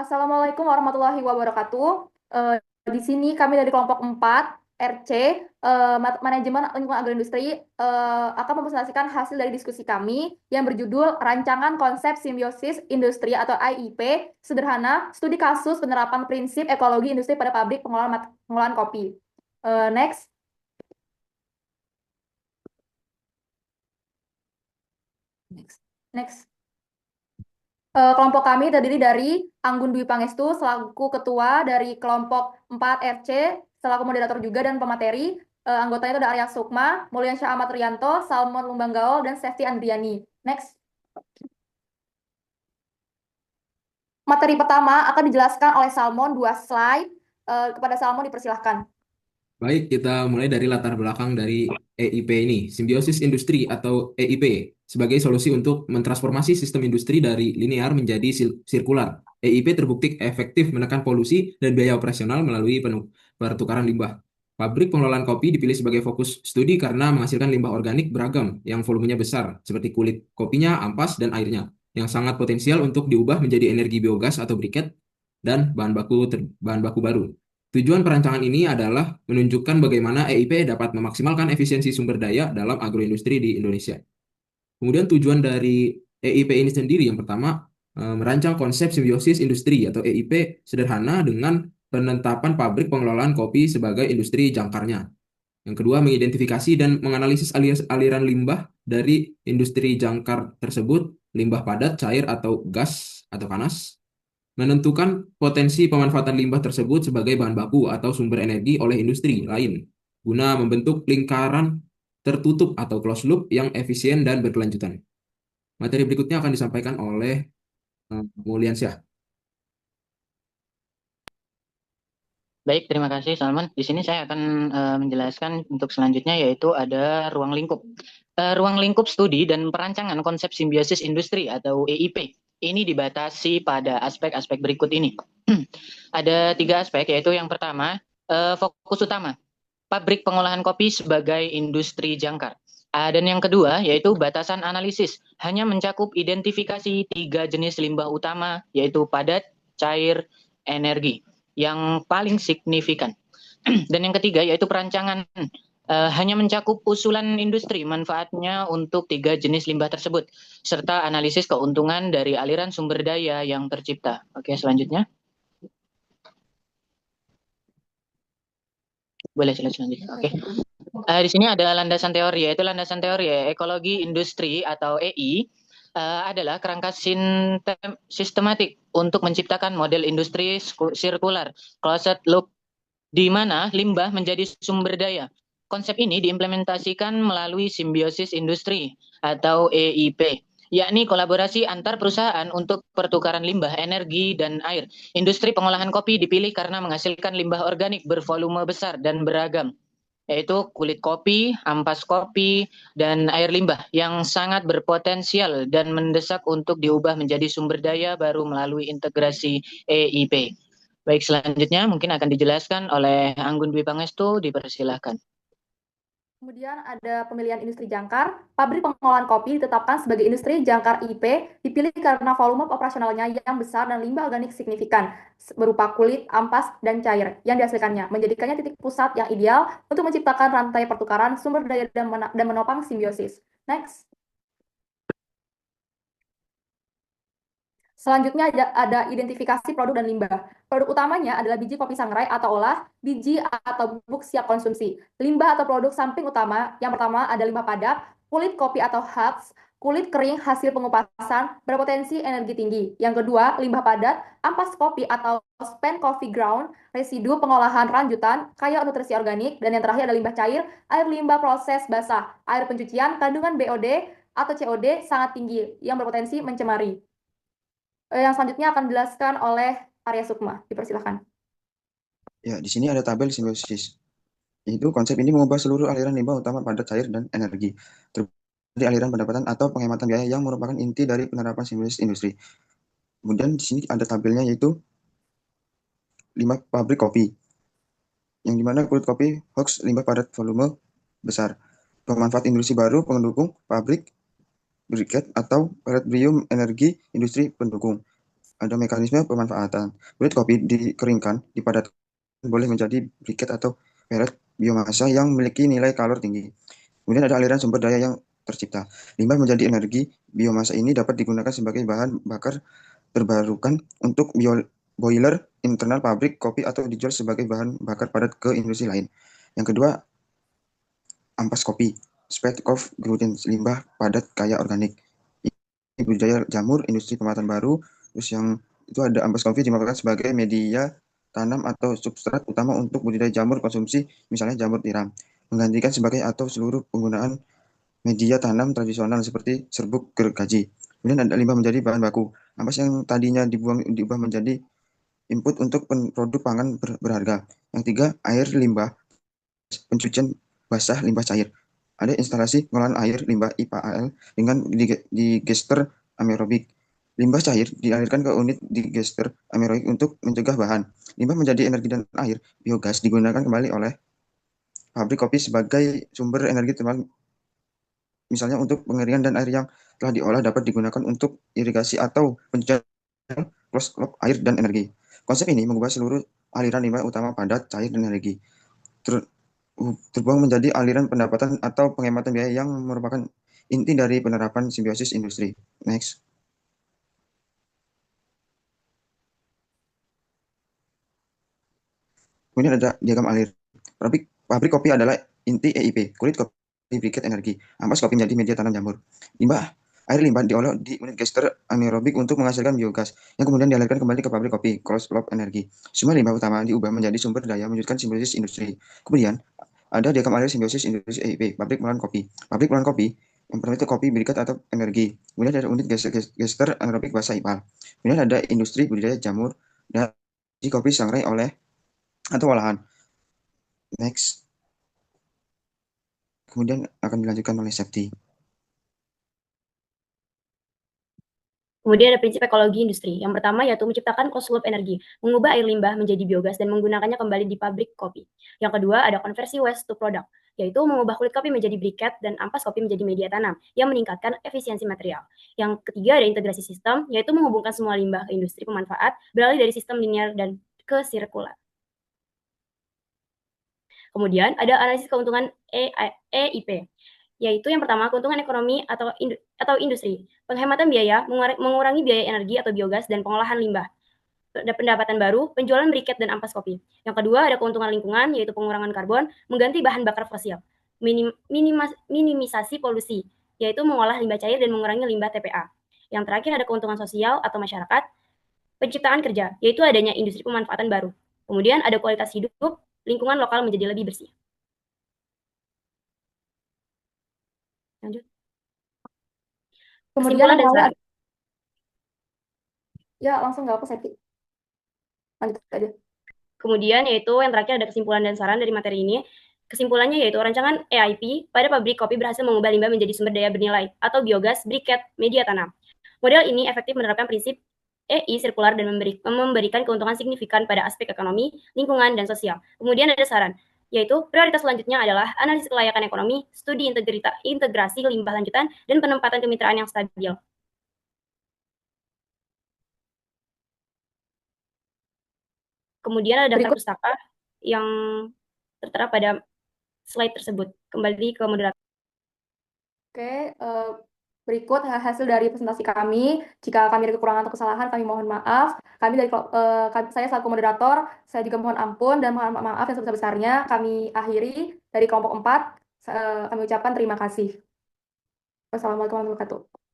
Assalamualaikum warahmatullahi wabarakatuh. Eh, di sini kami dari kelompok 4 RC, Manajemen Lingkungan Agroindustri, akan mempresentasikan hasil dari diskusi kami yang berjudul Rancangan Konsep Simbiosis Industri atau IIP Sederhana, Studi Kasus Penerapan Prinsip Ekologi Industri pada Pabrik Pengolahan Kopi. Next. Next. Next. Kelompok kami terdiri dari Anggun Dwi Pangestu selaku ketua dari kelompok 4 RC, selaku moderator juga dan pemateri. Anggotanya itu ada Arya Sukma, Mulyansyah Ahmad Rianto, Salmon Lumbanggaol, dan Sefti Andriani. Next. Materi pertama akan dijelaskan oleh Salmon, 2 slide. Kepada Salmon dipersilahkan. Baik, kita mulai dari latar belakang dari EIP ini, simbiosis industri atau EIP, sebagai solusi untuk mentransformasi sistem industri dari linear menjadi sirkular. EIP terbukti efektif menekan polusi dan biaya operasional melalui pertukaran limbah. Pabrik pengelolaan kopi dipilih sebagai fokus studi karena menghasilkan limbah organik beragam yang volumenya besar, seperti kulit kopinya, ampas, dan airnya, yang sangat potensial untuk diubah menjadi energi biogas atau briket dan bahan baku baru. Tujuan perancangan ini adalah menunjukkan bagaimana EIP dapat memaksimalkan efisiensi sumber daya dalam agroindustri di Indonesia. Kemudian tujuan dari EIP ini sendiri yang pertama merancang konsep simbiosis industri atau EIP sederhana dengan penetapan pabrik pengelolaan kopi sebagai industri jangkarnya. Yang kedua, mengidentifikasi dan menganalisis aliran limbah dari industri jangkar tersebut, limbah padat, cair, atau gas atau panas. Menentukan potensi pemanfaatan limbah tersebut sebagai bahan baku atau sumber energi oleh industri lain, guna membentuk lingkaran tertutup atau closed loop yang efisien dan berkelanjutan. Materi berikutnya akan disampaikan oleh Mulyansyah. Baik, terima kasih Salman. Di sini saya akan menjelaskan untuk selanjutnya yaitu ada ruang lingkup. Ruang lingkup studi dan perancangan konsep simbiosis industri atau EIP. Ini dibatasi pada aspek-aspek berikut ini. Ada 3 aspek, yaitu yang pertama, fokus utama, pabrik pengolahan kopi sebagai industri jangkar. Dan yang kedua, yaitu batasan analisis, hanya mencakup identifikasi 3 jenis limbah utama, yaitu padat, cair, energi, yang paling signifikan. Dan yang ketiga, yaitu perancangan, hanya mencakup usulan industri manfaatnya untuk 3 jenis limbah tersebut, serta analisis keuntungan dari aliran sumber daya yang tercipta. Oke, selanjutnya. Boleh selanjutnya. Oke. Di sini ada landasan teori, yaitu landasan teori ekologi industri atau EI adalah kerangka sistematik untuk menciptakan model industri sirkular, closed loop, di mana limbah menjadi sumber daya. Konsep ini diimplementasikan melalui simbiosis industri atau EIP, yakni kolaborasi antar perusahaan untuk pertukaran limbah, energi, dan air. Industri pengolahan kopi dipilih karena menghasilkan limbah organik bervolume besar dan beragam, yaitu kulit kopi, ampas kopi, dan air limbah yang sangat berpotensial dan mendesak untuk diubah menjadi sumber daya baru melalui integrasi EIP. Baik, selanjutnya mungkin akan dijelaskan oleh Anggun Dwi Pangestu, dipersilahkan. Kemudian ada pemilihan industri jangkar. Pabrik pengolahan kopi ditetapkan sebagai industri jangkar IP, dipilih karena volume operasionalnya yang besar dan limbah organik signifikan, berupa kulit, ampas, dan cair yang dihasilkannya, menjadikannya titik pusat yang ideal untuk menciptakan rantai pertukaran sumber daya dan menopang simbiosis. Next. Selanjutnya ada identifikasi produk dan limbah. Produk utamanya adalah biji kopi sangrai atau olah, biji atau bubuk siap konsumsi. Limbah atau produk samping utama, yang pertama ada limbah padat, kulit kopi atau husk, kulit kering hasil pengupasan berpotensi energi tinggi. Yang kedua, limbah padat, ampas kopi atau spent coffee ground, residu pengolahan lanjutan, kaya nutrisi organik, dan yang terakhir ada limbah cair, air limbah proses basah, air pencucian, kandungan BOD atau COD sangat tinggi yang berpotensi mencemari. Yang selanjutnya akan dijelaskan oleh Arya Sukma. Dipersilahkan. Ya, di sini ada tabel simbiosis. Itu konsep ini mengubah seluruh aliran limbah utama padat, cair, dan energi. Dari aliran pendapatan atau penghematan biaya yang merupakan inti dari penerapan simbiosis industri. Kemudian di sini ada tabelnya yaitu 5 pabrik kopi. Yang dimana kulit kopi hoax limbah padat volume besar. Pemanfaat industri baru pendukung pabrik briket atau pellet brium energi industri pendukung. ada mekanisme pemanfaatan. Kulit kopi dikeringkan, dipadatkan, boleh menjadi briket atau pelet biomasa yang memiliki nilai kalor tinggi. Kemudian ada aliran sumber daya yang tercipta. Limbah menjadi energi. Biomasa ini dapat digunakan sebagai bahan bakar terbarukan untuk boiler internal pabrik kopi atau dijual sebagai bahan bakar padat ke industri lain. Yang kedua, ampas kopi. Spread of gluten, limbah padat kaya organik. Ini budidaya jamur, industri pemetaan baru. Terus yang itu ada ampas kopi dimanfaatkan sebagai media tanam atau substrat utama untuk budidaya jamur konsumsi, misalnya jamur tiram. Menggantikan sebagai atau seluruh penggunaan media tanam tradisional seperti serbuk gergaji. Kemudian ada limbah menjadi bahan baku. Ampas yang tadinya diubah menjadi input untuk produk pangan berharga. Yang tiga, air limbah, pencucian basah limbah cair. Ada instalasi pengolahan air limbah IPAL dengan digester anaerobik. Limbah cair dialirkan ke unit digester anaerobik untuk mencegah bahan. Limbah menjadi energi dan air. Biogas digunakan kembali oleh pabrik kopi sebagai sumber energi terbaru. Misalnya untuk pengeringan dan air yang telah diolah dapat digunakan untuk irigasi atau pencucian closed loop air dan energi. Konsep ini mengubah seluruh aliran limbah utama padat, cair, dan energi terbuang menjadi aliran pendapatan atau penghematan biaya yang merupakan inti dari penerapan simbiosis industri. Next. Kemudian ada diagram aliran. Pabrik kopi adalah inti EIP, kulit kopi briket energi. Ampas kopi menjadi media tanam jamur. Air limbah diolah di unit gester anaerobik untuk menghasilkan biogas, yang kemudian dialirkan kembali ke pabrik kopi, closed loop energi. Semua limbah utama diubah menjadi sumber daya mewujudkan simbiosis industri. Kemudian ada diagram aliran simbiosis industri EIP, pabrik pengolahan kopi. Pabrik pengolahan kopi yang pertama itu kopi briket atau energi. Kemudian ada unit gester anaerobik basah IPAL. Kemudian ada industri budidaya jamur dan kopi sangrai oleh atau olahan. Next. Kemudian akan dilanjutkan oleh Septi. Kemudian ada prinsip ekologi industri. Yang pertama yaitu menciptakan closed loop energi, mengubah air limbah menjadi biogas dan menggunakannya kembali di pabrik kopi. Yang kedua ada konversi waste to product, yaitu mengubah kulit kopi menjadi briket dan ampas kopi menjadi media tanam yang meningkatkan efisiensi material. Yang ketiga ada integrasi sistem, yaitu menghubungkan semua limbah ke industri pemanfaat, beralih dari sistem linear dan ke sirkular. Kemudian ada analisis keuntungan EIP, yaitu yang pertama keuntungan ekonomi atau industri, penghematan biaya, mengurangi biaya energi atau biogas dan pengolahan limbah. Ada pendapatan baru, penjualan briket dan ampas kopi. Yang kedua ada keuntungan lingkungan, yaitu pengurangan karbon, mengganti bahan bakar fosil, minimisasi polusi, yaitu mengolah limbah cair dan mengurangi limbah TPA. Yang terakhir ada keuntungan sosial atau masyarakat, penciptaan kerja, yaitu adanya industri pemanfaatan baru. Kemudian ada kualitas hidup, lingkungan lokal menjadi lebih bersih. Lanjut. Kemudian Kesimpulan dan yang saran. Ya, langsung nggak apa Septi. Lanjut aja. Kemudian yaitu yang terakhir ada kesimpulan dan saran dari materi ini. Kesimpulannya yaitu rancangan EIP pada pabrik kopi berhasil mengubah limbah menjadi sumber daya bernilai atau biogas, briket, media tanam. Model ini efektif menerapkan prinsip EI sirkular dan memberikan keuntungan signifikan pada aspek ekonomi, lingkungan, dan sosial. Kemudian ada saran, yaitu prioritas selanjutnya adalah analisis kelayakan ekonomi, studi integrasi limbah lanjutan, dan penempatan kemitraan yang stabil. Kemudian ada daftar pustaka yang tertera pada slide tersebut. Kembali ke moderator. Oke, berikut hasil dari presentasi kami. Jika kami ada kekurangan atau kesalahan, kami mohon maaf. Saya selaku moderator, saya juga mohon ampun dan mohon maaf yang sebesar-besarnya. Kami akhiri dari kelompok 4. Kami ucapkan terima kasih. Wassalamualaikum warahmatullahi wabarakatuh.